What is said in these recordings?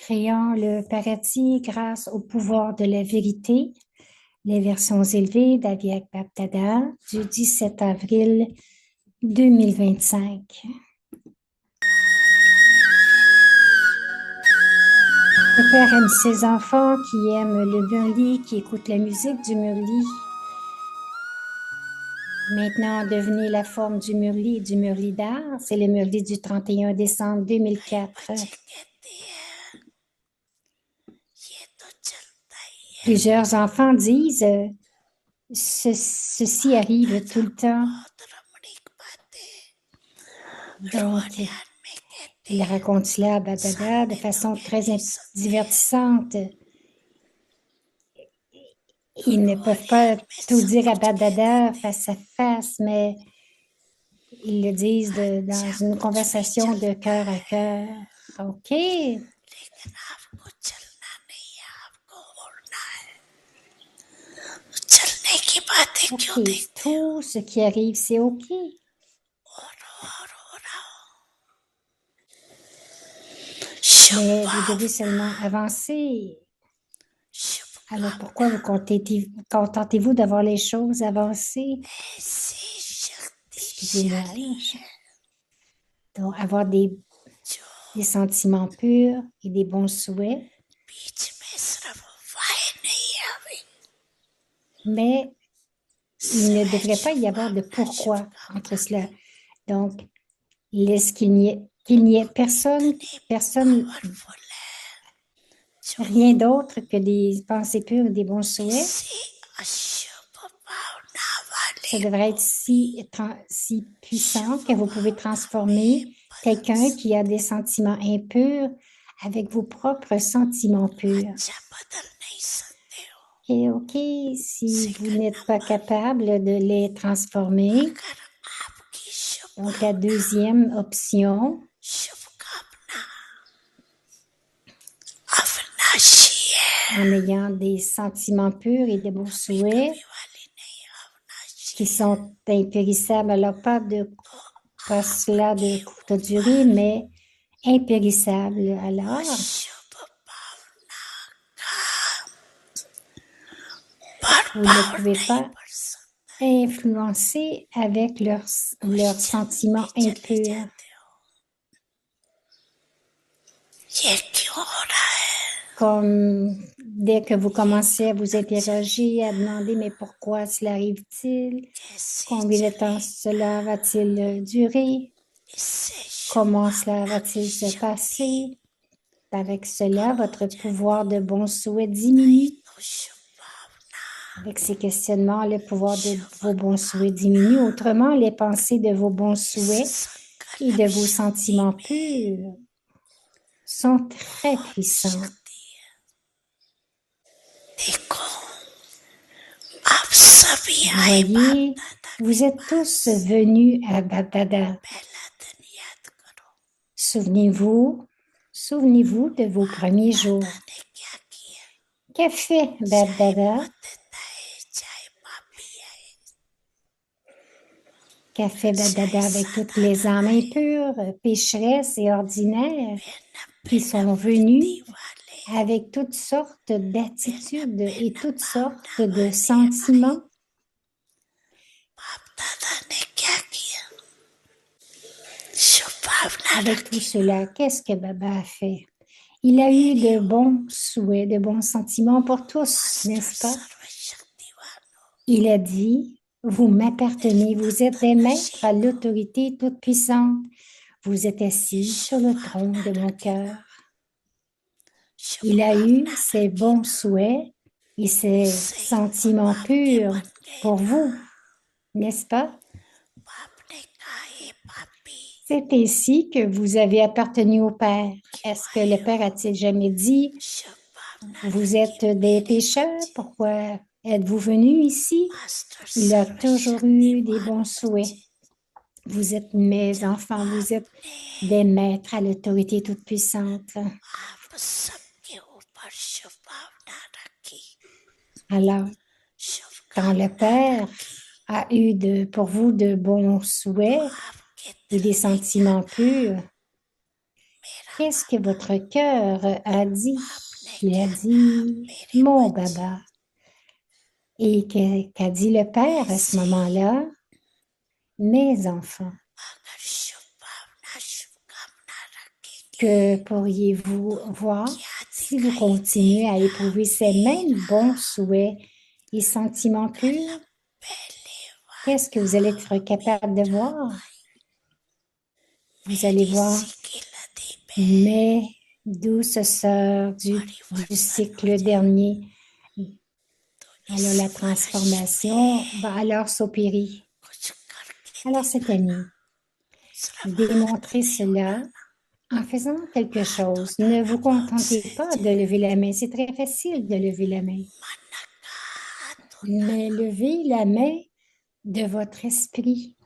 Créant le paradis grâce au pouvoir de la vérité, les versions élevées d'Aviak Bapdada du 17 avril 2025. Le père aime ses enfants qui aiment le Murli, qui écoutent la musique du Murli. Maintenant, devenez la forme du Murli et du Murli d'art. C'est le Murli du 31 décembre 2004. Plusieurs enfants disent ceci arrive tout le temps. Donc, il raconte cela à Bapdada de façon très divertissante. Ils ne peuvent pas tout dire à Bapdada face à face, mais ils le disent dans une conversation de cœur à cœur. OK. OK. Tout ce qui arrive, c'est OK. Mais vous devez seulement avancer. Alors, pourquoi vous contentez-vous d'avoir les choses avancées? Excusez-moi. Donc, avoir des sentiments purs et des bons souhaits. Mais il ne devrait pas y avoir de pourquoi entre cela. Donc, laisse qu'il n'y ait personne, rien d'autre que des pensées pures et des bons souhaits. Ça devrait être si puissant que vous pouvez transformer quelqu'un qui a des sentiments impurs avec vos propres sentiments purs. Et OK, si vous n'êtes pas capable de les transformer, donc la deuxième option, en ayant des sentiments purs et des beaux souhaits qui sont impérissables, alors pas cela de courte durée, mais impérissables. Alors, vous ne pouvez pas influencer avec leurs sentiments impurs. Comme dès que vous commencez à vous interroger, à demander mais pourquoi cela arrive-t-il? Combien de temps cela va-t-il durer? Comment cela va-t-il se passer? Avec cela, votre pouvoir de bon souhait diminue. Avec ces questionnements, le pouvoir de vos bons souhaits diminue. Autrement, les pensées de vos bons souhaits et de vos sentiments purs sont très puissantes. Voyez, vous êtes tous venus à Bapdada. Souvenez-vous de vos premiers jours. Qu'a fait Bapdada? Qu'a fait Bapdada avec toutes les âmes impures, pécheresses et ordinaires qui sont venues avec toutes sortes d'attitudes et toutes sortes de sentiments? Avec tout cela, qu'est-ce que Baba a fait? Il a eu de bons souhaits, de bons sentiments pour tous, n'est-ce pas? Il a dit, vous m'appartenez, vous êtes des maîtres à l'autorité toute puissante. Vous êtes assis sur le trône de mon cœur. Il a eu ses bons souhaits et ses sentiments purs pour vous, n'est-ce pas? C'est ainsi que vous avez appartenu au Père. Est-ce que le Père a-t-il jamais dit, vous êtes des pécheurs, pourquoi êtes-vous venus ici? Il a toujours eu des bons souhaits. Vous êtes mes enfants, vous êtes des maîtres à l'autorité toute puissante. Alors, quand le Père a eu pour vous de bons souhaits et des sentiments purs, Qu'est-ce que votre cœur a dit? Il a dit, mon baba. Et qu'a dit le père à ce moment-là? Mes enfants. Que pourriez-vous voir si vous continuez à éprouver ces mêmes bons souhaits et sentiments purs? Qu'est-ce que vous allez être capable de voir? Vous allez voir mes douces sœurs du cycle dernier. Alors la transformation va alors s'opérer. Alors cette année, démontrez cela en faisant quelque chose. Ne vous contentez pas de lever la main. C'est très facile de lever la main. Mais levez la main de votre esprit.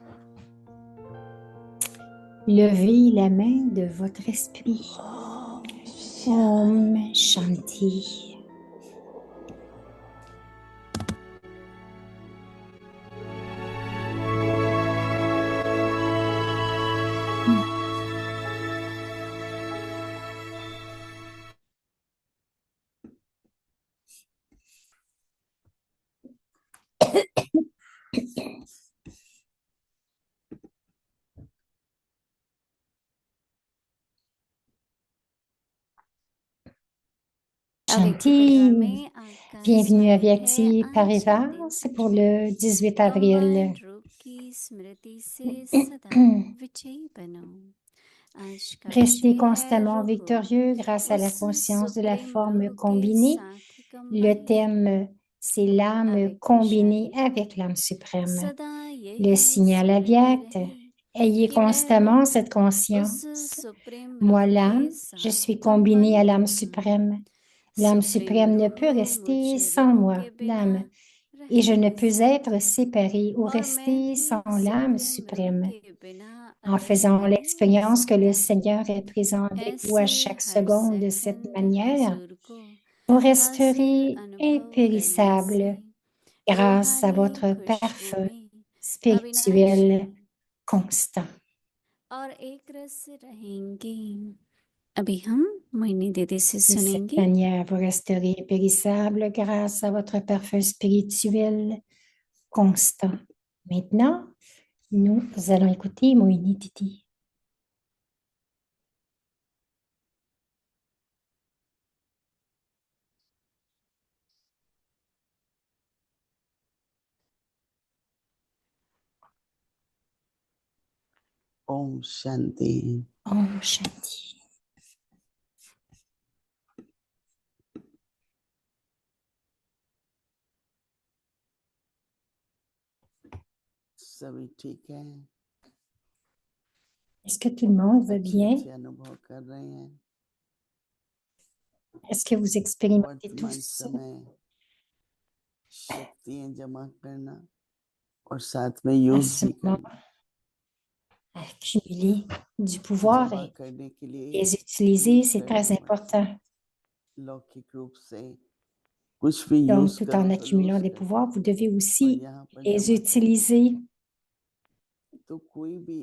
Levez la main de votre esprit. Om Shanti. Avec le Shanti. में आपका Bienvenue à स्वागत है। Vyakti आज Parivar. दिन C'est pour le 18 avril. Combined रूप की स्मृति से सदा विजयी बनो। आज का Restez विषय है constamment रुको victorieux grâce à la उस conscience de la supreme forme रूह के combinée. साथ ही Le combine thème, c'est l'âme avec combinée विषय avec l'âme suprême. सदा Le यही signal स्मृति avyakt, रहे ayez कि मैं constamment हूँ cette उस conscience. सुप्रीम Moi, रूह के l'âme, je साथ suis combinée à l'âme combine suprême. L'âme supreme suprême ne रूह peut rester मुझ sans रूह moi, के बिना l'âme, रह et je ne नहीं peux सकती être séparée ou और मैं rester भी sans l'âme सुप्रीम रूह suprême. के बिना En रह faisant नहीं l'expérience que le सकता। Seigneur est présent avec vous à ऐसे chaque हर seconde de cette second manière, हजूर को vous हाजिर resterez अनुभव करने से impérissable grâce à रूहानी votre खुशबू parfum में अविनाशी spirituel constant. और एक रस रहेंगे। अभी हम मोहिनी दीदी से De cette सुनेंगे। manière, vous resterez impérissable grâce à votre parfum spirituel constant. Maintenant, nous allons écouter Moïni Titi. Om Shanti. Om Shanti. सभी ठीक है? Est-ce que tout le monde va bien? अच्छे अनुभव कर रहे हैं? Est-ce que vous expérimentez वर्तमान tous समय शक्तियां जमा करना और साथ में à यूज ce भी moment करना, accumuler du pouvoir जमा et करने के लिए les utiliser, यूज c'est करना très पड़ता important. है। लौकिक रूप से कुछ भी Donc, यूज tout करो en तो accumulant लूज des करते pouvoirs, हो, vous devez और aussi यहाँ पर les जमा करना utiliser. तो कोई भी,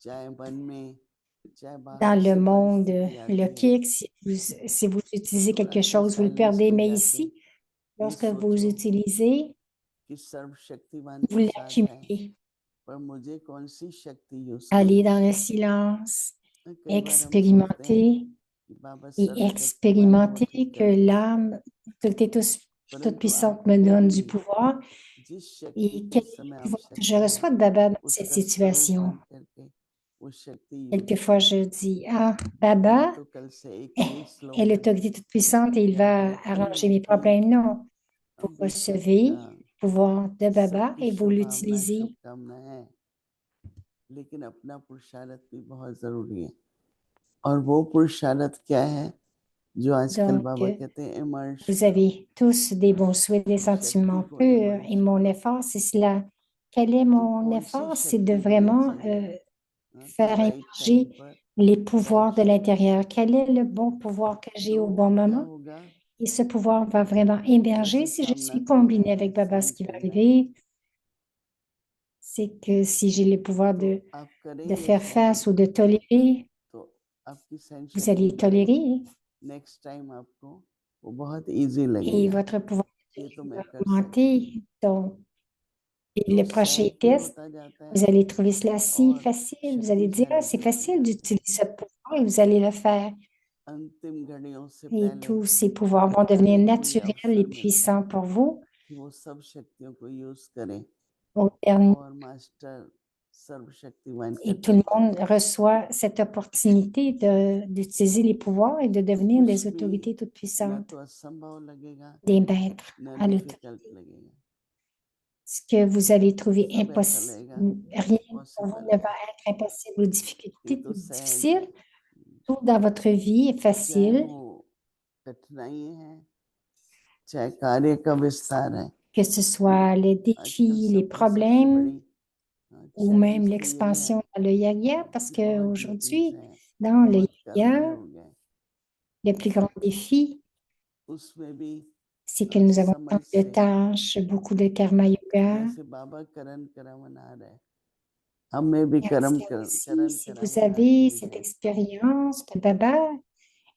चाहे वन में चाहे Dans बाहर le से monde परिस्थिति आती है, logique, si vous utilisez थोड़ा quelque सा chose, vous le silence perdez. में Mais जाके ici, ये lorsque vous सोचो utilisez, कि सर्वशक्तिमान vous प्रसाद है, l'accumulez. पर मुझे कौन सी शक्ति यूज Allez करनी dans है। le silence, कई बार हम सोचते हैं expérimentez कि बाबा et सर्वशक्तिमान है, मुझे expérimentez que क्या देगा, l'âme toute परंतु आप puissante me कभी donne भी du pouvoir. जिस शक्ति Et की quel इस est le समय pouvoir que je आवश्यकता है reçois de Baba dans cette उसका स्वरूप situation? बन करके वो शक्ति यूज Quelquefois, करो, je dis, ah, नहीं Baba तो कल से एक नई est slogan l'autorité toute puissante et il याद va रखें arranger mes कि problèmes. Non, vous हम recevez बेशक le pouvoir de Baba सबकी et vous शुभकामनाएं l'utilisez. शुभकामनाएं हैं, लेकिन अपना पुरुषार्थ भी बहुत जरूरी है। और वो पुरुषार्थ क्या है जो आजकल Donc, बाबा कहते हैं, इमर्ज vous करो, avez tous des bons souhaits, des शक्ति sentiments को purs et इमर्ज mon करो। effort, c'est cela. Quel est तो mon कौन सी effort? C'est de शक्ति देना vraiment चाहिए, तो faire राइट टाइम émerger पर les राइट pouvoirs de शक्ति। l'intérieur. Quel est le bon pouvoir que j'ai au तो bon क्या moment? होगा, Et ce pouvoir va vraiment émerger जैसे si je सामना suis करना combinée है, avec Baba. Ce सहन qui va करना है, arriver, c'est que si j'ai le pouvoir तो आप de करेंगे faire सहन, face ou de tolérer, तो आपकी सहन Vous शक्ति allez बढ़ेगी। tolérer नेक्स्ट टाइम आपको वो बहुत इजी et लगेगा, votre pouvoir ये तो va मैं कर सकती augmenter. Donc, et तो le prochain सहज भी test, होता जाता vous है allez trouver cela si और facile. Vous allez dire, ah, शक्तिशाली c'est भी होते facile जाते हैं। d'utiliser ce pouvoir et vous allez le faire. अंतिम घड़ियों से Et पहले tous ces pouvoirs vont devenir हर कोई naturels et अवसर मिलता है puissants pour vous. कि वो सब शक्तियों को यूज करें Au dernier, और मास्टर सर्वशक्तिवान et का tout le तत्व monde बने। reçoit cette opportunité d'utiliser les pouvoirs et de devenir des कुछ भी autorités toutes न puissantes, तो असंभव लगेगा des maîtres न à l'autorité. डिफिकल्ट लगेगा, Ce que vous allez trouver सब ऐसा impossible, लगेगा rien pour vous possible ne है। va être impossible ou ये difficulté, तो tout सहज difficile. है, Tout dans votre vie est चाहे facile, वो कठिनाई है चाहे कार्य का विस्तार है। que ce soit les आजकल défis, les सबकी सबसे problèmes बड़ी ou même चैलेंज तो यही है l'expansion dans le yagia, parce कि बहुत जटिल qu'aujourd'hui, से है, dans le बहुत कर्मण्य yagia, हो गए, le plus grand défi, उसमें भी c'est que nous avons tant समय de से tâches, beaucoup de karma yoga. जैसे बाबा करण करावनार है, हमें भी Et कर्म c'est aussi, करण si vous करावनार avez के cette लिए expérience de Baba,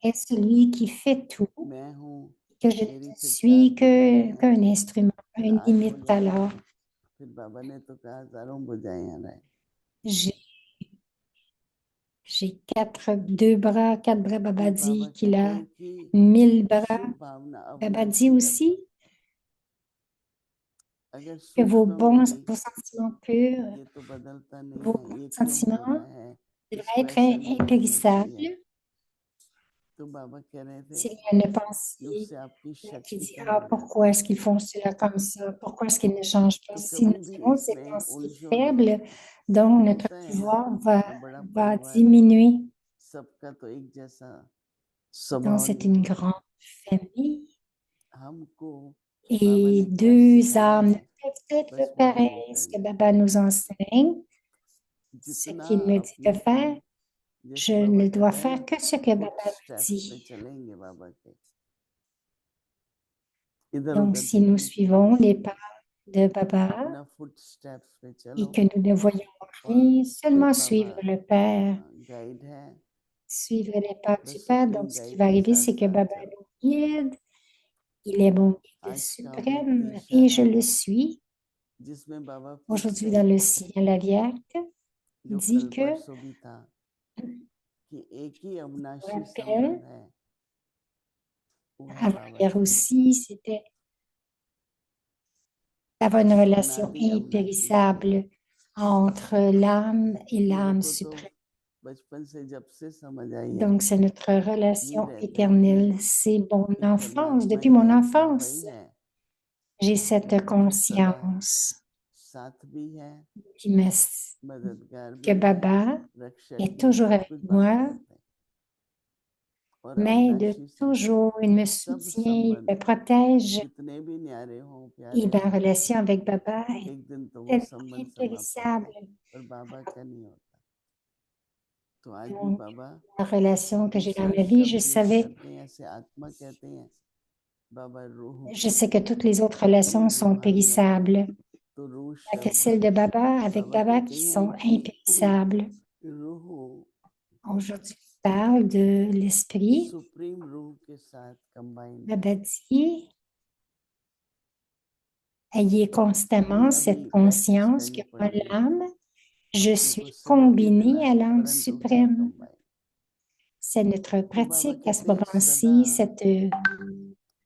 est celui qui fait tout, मैं हूँ, que je मेरी ne फिर suis 4 भुजाएं qu'un हैं, instrument, फिर une 8 limite भुजाएं alors. हैं, फिर बाबा ने तो कहा हजारों भुजाएं हैं। J'ai J'ai deux bras, quatre bras. Baba फिर dit बाबा qu'il कहते a हैं कि 1000 bras. शुभ भावना Baba dit अविनाशी तत्व, aussi अगर que vos सूक्ष्म में भी vos sentiments purs, ये तो बदलता नहीं vos है, ये bons क्यों हो sentiments रहा है, devraient इसको être ऐसा नहीं होना चाहिए। impérissables. तो बाबा कह रहे थे S'il y a une कि pensée उससे आपकी qui शक्ति dit, कम ah, हो जाती pourquoi है। est-ce qu'ils font cela comme ça? Pourquoi est-ce qu'ils ne changent pas? तो Si nous कभी भी avons ces इसमें pensées उलझो नहीं, faibles, donc notre होता है ना, pouvoir va मैं बड़ा va परिवार है, diminuer. सबका तो एक जैसा Donc, स्वभाव c'est नहीं une होता। grande famille. हमको बाबा Et ने क्या deux सिखाया âmes ne है, peuvent बस être मुझे वो pareilles. Ce que करना है। Baba nous enseigne, ce जितना qu'il me dit de अपने, faire, je जैसे बाबा ne dois कहते हैं ना, faire que ce que Baba foot me steps पे dit. चलेंगे बाबा के, इधर Donc, उधर si nous देखने की suivons जरूरत les नहीं, pas de Baba अपना फुट स्टेप्स पे चलो et que nous ne voyons और rien, seulement बाबा suivre le Père, गाइड है, suivre les pas the du Père. Supreme Donc, ce qui guide va के arriver, साथ c'est que साथ Baba चलो। nous guide. Il est mon guide आज का suprême अव्यक्त et je इशारा le suis. जिसमें बाबा फिर Aujourd'hui, से, dans le signal aviaque, जो dit कल que, परसों भी था, कि एक ही je अविनाशी rappelle, संबंध है, वो है बाबा avant-hier से, aussi, c'était d'avoir une relation अनादि अविनाशी संबंध। impérissable entre l'âme et मेरे l'âme को तो suprême. बचपन से जब से समझ आई है, Donc, c'est notre ये relation रहता है éternelle. C'est mon कि enfance. परमात्मा Depuis ही mon ऐसा वही enfance, है j'ai cette जो सदा conscience साथ भी है, qui me, मददगार que भी है, Baba रक्षक est भी है, toujours सब avec कुछ बाबा moi, करते हैं। और m'aide अविनाशी संबंध, toujours, il me सब soutient, il me संबंध protège. कितने भी न्यारे हों, Et प्यारे ma हों, relation avec Baba est एक दिन तो वो tellement संबंध समाप्त होते impérissable. हैं, पर बाबा का नहीं होता। तो आज भी Donc, बाबा la relation que j'ai dans दूसरे ma vie, je शब्द यूज savais, करते हैं, ऐसे आत्मा कहते हैं, बाबा रूह je sais कहते que हैं, toutes les autres relations रूह sont रूहानियत है, périssables. तो रूह Il n'y a que शब्द celles de Baba avec बाबा Baba कहते qui हैं sont कि impérissables. रूह Aujourd'hui, on parle de l'esprit. Supreme रूह के साथ कंबाइंड है। Baba dit, ayez constamment हमें अभी cette प्रैक्टिस conscience करनी que moi, पड़ेगी l'âme, je अपने को suis सिमृति combinée à दिलाने, l'âme परंतु है suprême. कंबाइंड। C'est notre तो बाबा pratique à ce कहते हैं सदा moment-ci,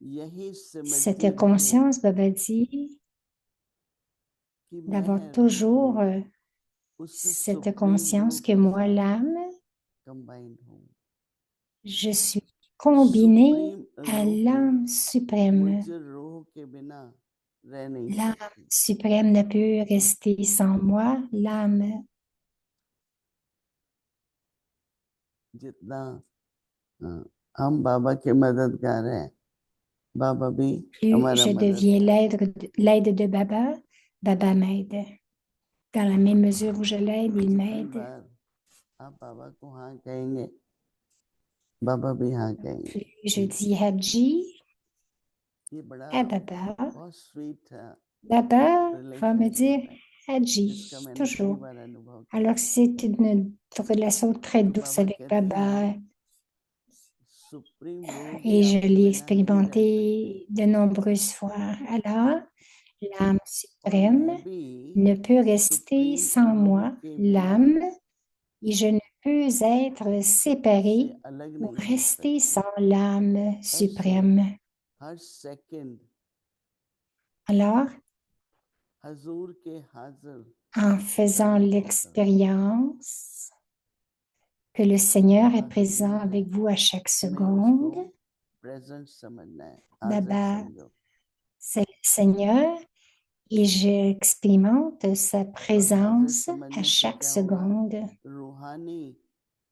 यही सिमृति cette रहे conscience, Baba dit, कि d'avoir मैं toujours रूह उस cette सुप्रीम रूह conscience que के moi, साथ l'âme, कंबाइंड हूँ। je suis combinée सुप्रीम à रूह l'âme मुझ suprême. रूह के बिना रह नहीं L'âme सकती। suprême ne peut rester sans moi. L'âme, जितना हम बाबा के मददगार हैं, बाबा भी plus हमारा je deviens मददगार। l'aide de Baba, Baba m'aide. Dans la même mesure où je l'aide, il जितनी m'aide. बार आप बाबा को हाँ कहेंगे, बाबा भी हाँ कहेंगे। Plus je dis Hadji ये बड़ा à Baba, बहुत sweet Baba va me relationship dire है। agit, जिसका मैंने कई toujours. बार अनुभव किया Alors, c'est une relation très तो douce बाबा avec कहते Baba हैं सुप्रीम रूह भी et je आपके l'ai बिना नहीं रह सकते expérimenté de nombreuses fois. Alors, l'âme और suprême मैं भी ne peut rester supreme sans रूह moi, के बिना l'âme, et je ne peux être से séparé अलग ou नहीं हो rester सकती sans l'âme ऐसे suprême. हर सेकंड Alors, हजूर के हाजिर en faisant l'expérience que le Seigneur est बाबा présent हजूर है avec vous à chaque हमें उसको seconde, प्रेजेंट समझना है हाजिर Baba, समझो c'est le Seigneur et j'expérimente sa और हाजिर présence à समझने से chaque क्या होगा seconde. रूहानी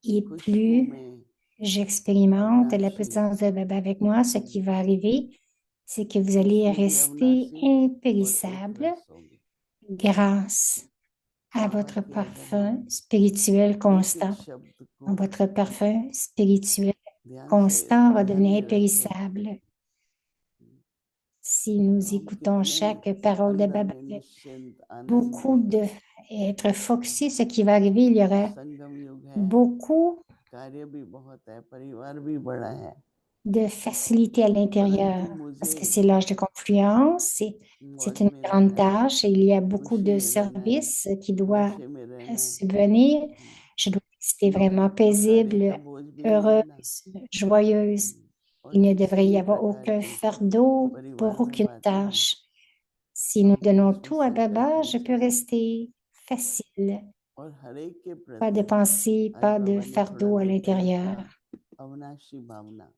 Et खुशबू plus में j'expérimente la अविनाशी présence de Baba avec moi, ce qui va arriver, c'est que vous allez खुशबू भी rester अविनाशी और एक impérissable रस होगी grâce à बाबा votre की अगर हम parfum spirituel एक एक constant. शब्द को Votre parfum spirituel ध्यान से constant va ध्यान devenir में रखें impérissable. Si तो nous हम écoutons कितने chaque parole de अंदर Baba, में निश्चिंत beaucoup आनंदित de être focusé, ce qui va arriver, il y aura संगम युग है beaucoup कार्य भी बहुत है परिवार भी बड़ा है de facilité à l'intérieur परंतु parce मुझे que c'est l'âge de confluence, c'est मौज une में grande रहना है tâche et il y a beaucoup खुशी de में रहना है services qui doivent नशे में रहना है subvenir. Je dois rester vraiment और कार्य का paisible, बोझ भी नहीं लेना heureuse, joyeuse. और Il ne किसी devrait y भी avoir प्रकार aucun की fardeau परिवार pour में aucune बात नहीं tâche. Si nous donnons उसमें tout à संकल्प Baba, नहीं je peux चाहिए rester facile. और हर एक के Pas de प्रति pensée, आज pas de बाबा ने थोड़ा fardeau à देर पहले l'intérieur. कहा अविनाशी भावना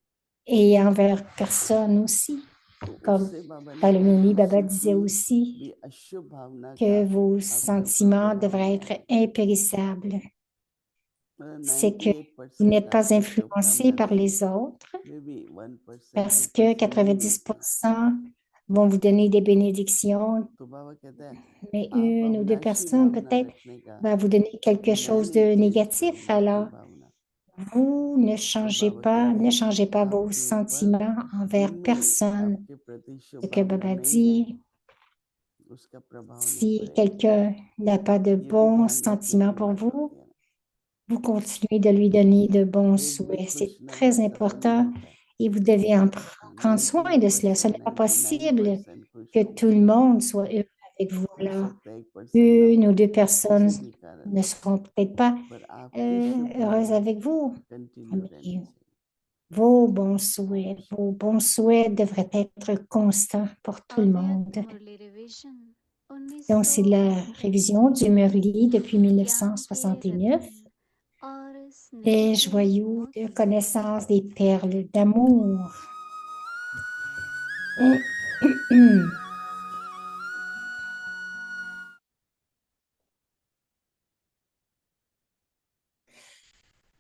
Et envers personne aussi. तो Comme उससे बाबा ने dans le कहा Muni, Baba किसी disait की aussi भी अशुभ भावना का que vos आपके ऊपर sentiments प्रभाव devraient नहीं être आएगा impérissables. C'est que vous 98% n'êtes pas आपको influencé शुभकामना par देंगे les autres वे भी 1% parce 2% que नहीं देती 90% vont vous donner des bénédictions, तो बाबा कहता है mais आप une ou deux अविनाशी personnes भावना peut-être रखने का va vous donner quelque मैं chose नहीं de चेंज négatif. करूंगा अपनी Alors, भावना vous ne तो changez बाबा कहते ne हैं changez pas vos आपके ऊपर sentiments envers जिनमें personne. आपके प्रति Ce शुभ que भावना Baba नहीं है dit, उसका प्रभाव नहीं si पड़ेगा quelqu'un n'a pas de ये भी bons ध्यान रखने sentiments की pour बात होती vous, है ना vous continuez de lui donner de bons एक भी souhaits. खुश C'est न très हो ऐसा तो नहीं important होता है et vous devez prendre soin de cela. Ce 98% n'est pas possible 99% खुश que tout होंगे le monde soit heureux avec vous. हो Alors, सकता है 1% ना une हो ou deux personnes किसी भी कारण ne से seront peut-être pas पर आपकी शुभ heureuses भावना avec vous. कंटिन्यू रहनी Mais चाहिए vos bons souhaits devraient être constants pour tout le अव्यक्त monde. मुरली revision Donc, c'est la 1968 révision du Murli depuis ज्ञान के 1969. रत्न और स्नेह Et के joyeux de मोती connaissance des perles d'amour.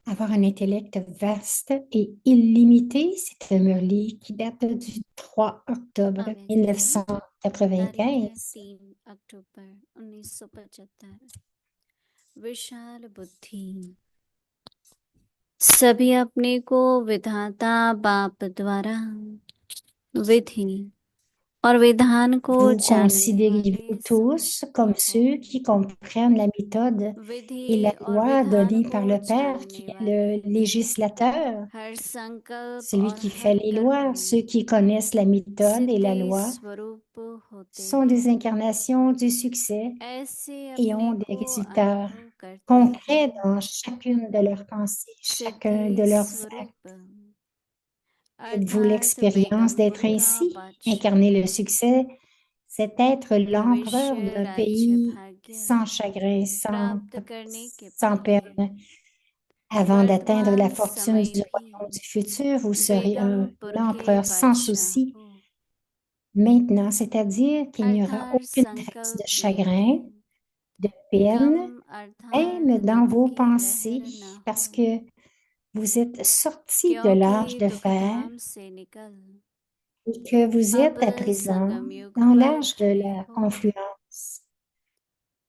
Avoir un intellect vaste et illimité, c'est un Murli qui date du 3 octobre अव्यक्त तारीख है 1995. 3 अक्टूबर 1975 विशाल बुद्धि सभी अपने को विधाता बाप द्वारा विधि और विधान को Vous जानने considérez-vous वाले tous समझते comme हो ceux qui comprennent la méthode et विधि la और loi विधान donnée को par le Père, qui जानने est वाले le législateur, हर संकल्प celui और qui fait हर les कर्म lois? में Ceux qui connaissent la méthode et la सिद्धि loi स्वरूप होते sont हैं des incarnations du succès ऐसे et अपने ont des को résultats अनुभव करते concrets हैं dans chacune de leurs pensées, chacun de सिद्धि leurs actes. स्वरूप Faites-vous अर्थात l'expérience d'être बेगंबुर का ainsi? बादशाह Incarner le succès, c'est être l'empereur भविष्य d'un राज्य pays भाग्य sans chagrin, प्राप्त करने के sans पहले peine. Avant d'atteindre la वर्तमान fortune समय du भी royaume du futur, vous serez un बेगंबुर के empereur sans बादशाह souci. हो Maintenant, c'est-à-dire qu'il n'y aura अर्थात aucune trace de संकल्प में chagrin, भी de peine, गम अर्थात même dans दुख vos की pensées, लहर न parce हो que vous êtes sorti de l'âge क्योंकि de दुख fer धाम से निकल et que vous अब êtes à présent संगम युग dans पर l'âge de खड़े la हो confluence.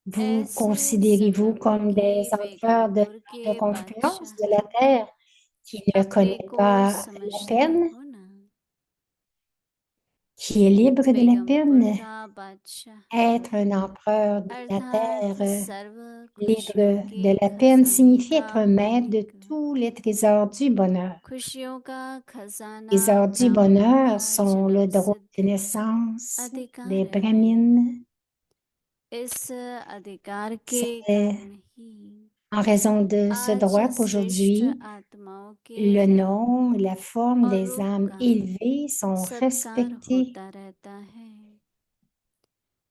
Vous ऐसे considérez-vous संगम युग comme des के empereurs de बेगंबुर l'âge de के confluence de बादशाह la terre qui ne अपने connaît को pas la समझते peine, हो ना qui est libre de la Begampur peine, का बादशाह être un empereur de la अर्थात terre, सर्व खुशियों libre के de la peine खजाने signifie का être un maître de मालिक tous les trésors du bonheur. खुशियों का खजाना Les trésors du ब्राह्मणों bonheur का sont जन्म le droit de सिद्ध naissance des अधिकार है brahmines. इस अधिकार के C'est कारण ही en raison de ce आज droit श्रेष्ठ qu'aujourd'hui, आत्माओं के le नाम nom et la forme और des रूप âmes का élevées sont सत्कार respectés. होता रहता है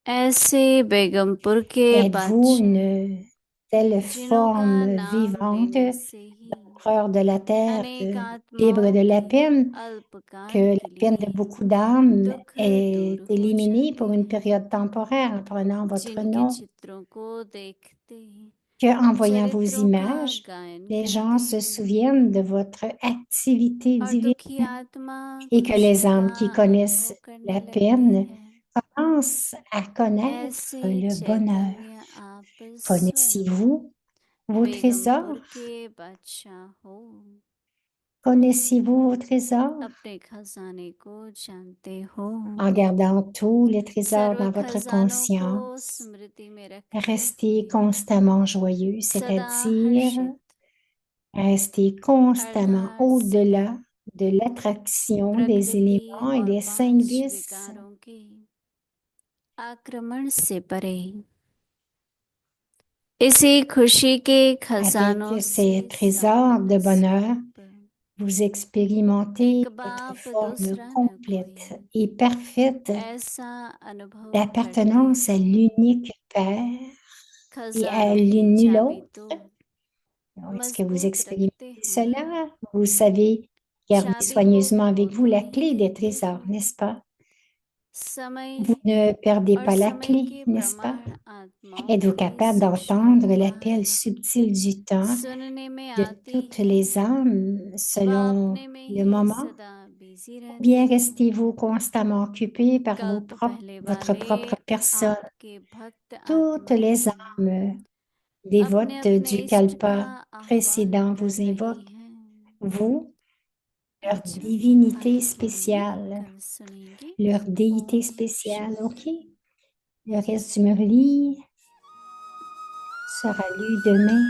ऐसे बेगमपुर के Êtes-vous बादशाह une telle जिन्हों का forme नाम vivante, लेने से ही empereur de la terre, अनेक libre आत्माओं de la के peine, que अल्पकाल la के peine de लिए beaucoup d'âmes दुख est दूर हो éliminée pour जाते une हैं période temporaire en prenant votre जिनके nom, चित्रों को देखते qu'en voyant vos चरित्रों का images, गायन les करते gens se हैं souviennent de votre activité और divine दुखी आत्मा et que खुशी les का âmes qui connaissent अनुभव करने la लगती peine है commencent à connaître ऐसे le bonheur. चैतन्य आप स्वयं Connaissez-vous vos बेगमपुर trésors? के बादशाह हो Connaissez-vous vos trésors? अपने खजाने को जानते हो En gardant tous les trésors सर्व dans votre खजानों को conscience, स्मृति में रखते restez हुए constamment joyeux, सदा c'est-à-dire हर्षित restez constamment अर्थात au-delà सदा de l'attraction des प्रकृति éléments et और des cinq पांच vices. विकारों के आक्रमण से परे इसी खुशी के खजानों Avec से ces trésors de संपन्न bonheur, स्वरूप vous expérimentez एक votre बाप forme दूसरा न complète कोई et parfaite ऐसा अनुभव करते d'appartenance à हो l'unique Père et à खजानों की nul चाबी autre. तो Est-ce que vous मजबूत रखते expérimentez हो ना cela? Vous savez garder चाबी को soigneusement avec vous खोकर la नहीं clé des देते trésors, हो n'est-ce pas? समय Vous ne perdez और pas la समय clé, के n'est-ce pas? प्रमाण आत्माओं Êtes-vous की capable शिक्षाओं d'entendre का l'appel subtil du temps सुनने में de आती toutes है les âmes वह selon अपने में le ही moment? सदा बिजी Ou रहते bien हैं restez-vous constamment occupé par कल्प पहले votre वाले propre personne? आपके भक्त Toutes आत्माएं les भी âmes अपने dévotes अपने du इष्ट का Kalpa आह्वान précédent कर vous रही invoquent, हैं vous, leur अच्छा divinité आगे सुनेंगे spéciale, कल सुनेंगे leur déité ओम spéciale, ok? शांति Le reste du Murli sera lu demain.